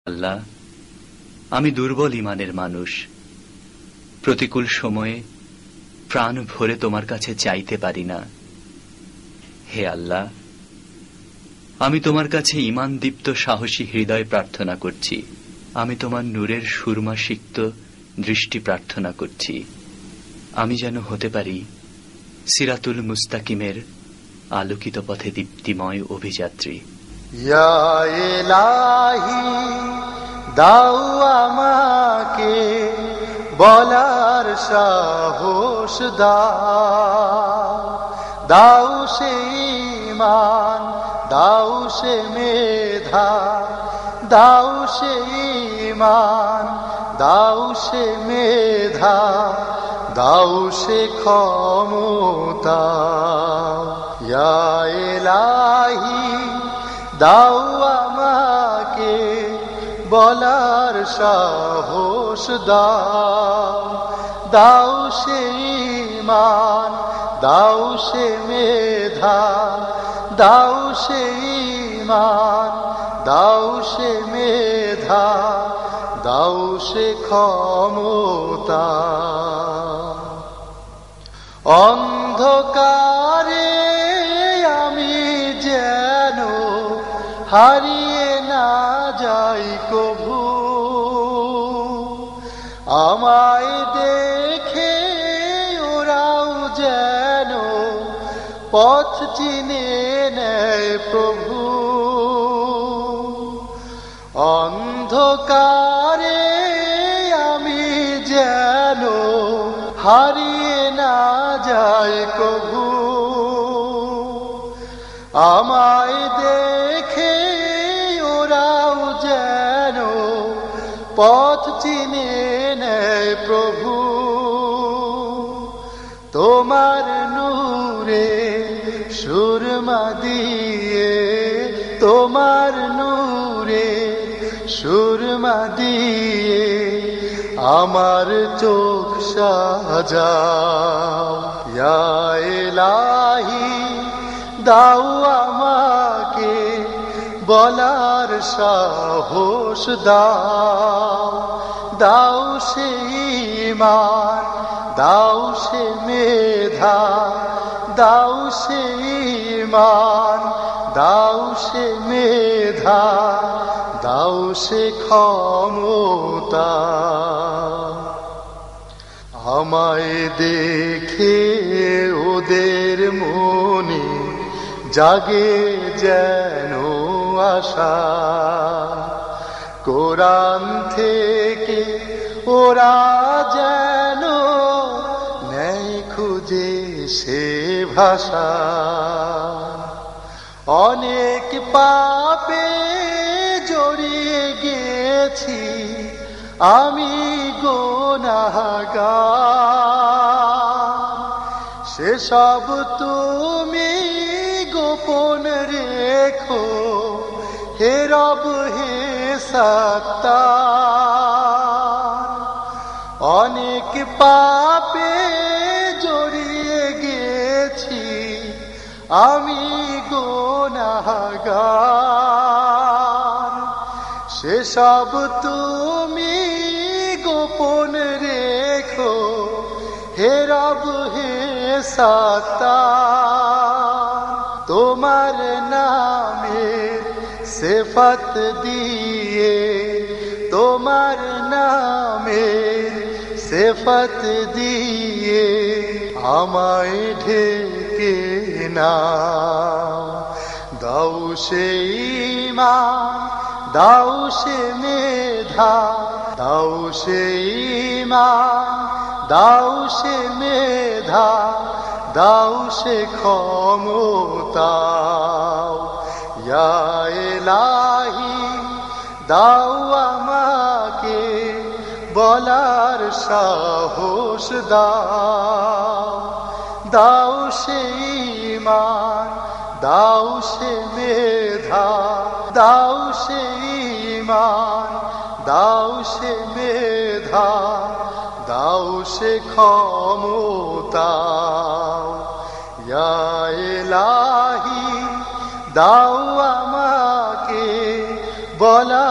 আল্লাহ, আমি দুর্বল ঈমানের মানুষ। প্রতিকূল সময়ে প্রাণ ভরে তোমার কাছে চাইতে পারি না। হে আল্লাহ, আমি তোমার কাছে ঈমান দীপ্ত সাহসী হৃদয় প্রার্থনা করছি। আমি তোমার নূরের সুরমা সিক্ত দৃষ্টি প্রার্থনা করছি। আমি যেন হতে পারি সিরাতুল মুস্তাকিমের আলোকিত পথে দীপ্তিময় অভিযাত্রী। ইয়া ইলাহি, দাও আমাকে বলার সাহস দাও। দাও সে ঈমান, দাও সে মেধা, দাও সে ঈমান, দাও সে মেধা, দাও সে ক্ষমতা। ইয়া ইলাহি, দাও আমাকে বলার সাহস দাও। দাও সে ঈমান, দাও সে মেধা, দাও সে ঈমান, দাও সে মেধা, দাও সে ক্ষমতা। অন্ধকারে আমি যেন হারিয়ে না যাই কভু, আমায় দেখে ওরাও যেন পথ চিনে নেয় প্রভু। অন্ধকারে আমি যেন হারিয়ে না যাই কভু, আমায় দেখে ওরাও যেন পথ চিনে নেয় প্রভু। তোমার নূরে সুরমা দিয়ে, তোমার নূরে সুরমা দিয়ে আমার চোখ সাজাও। ইয়া ইলাহি, দাও আমাকে বলার সাহস দাও। দাও সে ঈমান, দাও সে মেধা, দাও সে ঈমান, দাও সে মেধা, দাও সে ক্ষমতা। আমায় দেখে ওদের মনে জাগে যেন আশা, কোরআন থেকে ওরা যেন নেয় খুঁজে সে ভাষা। অনেক পাপে জড়িয়ে গেছি আমি গুনাহগার, সেসব তুমি গোপন রেখো হে রব হে সত্তার। অনেক পাপে জড়িয়ে গেছি আমি গুনাহগার, সেসব তুমি গোপন রেখো হে রব হে সত্তার। তোমার নামের সিফাত দিয়ে, তোমার নামের সিফাত দিয়ে আমায় ঢেকে নাও। দাও সে ঈমান, দাও সে মেধা, দাও সে ঈমান, দাও সে মেধা, দাও সে ক্ষমতা। ইয়া ইলাহি, দাও আমাকে বলার সাহস দাও। দাও সে ঈমান, দাও সে মেধা, দাও সে ঈমান, দাও সে মেধা, দাও সে ক্ষমতা। ইয়া ইলাহি, দাও আমাকে বলা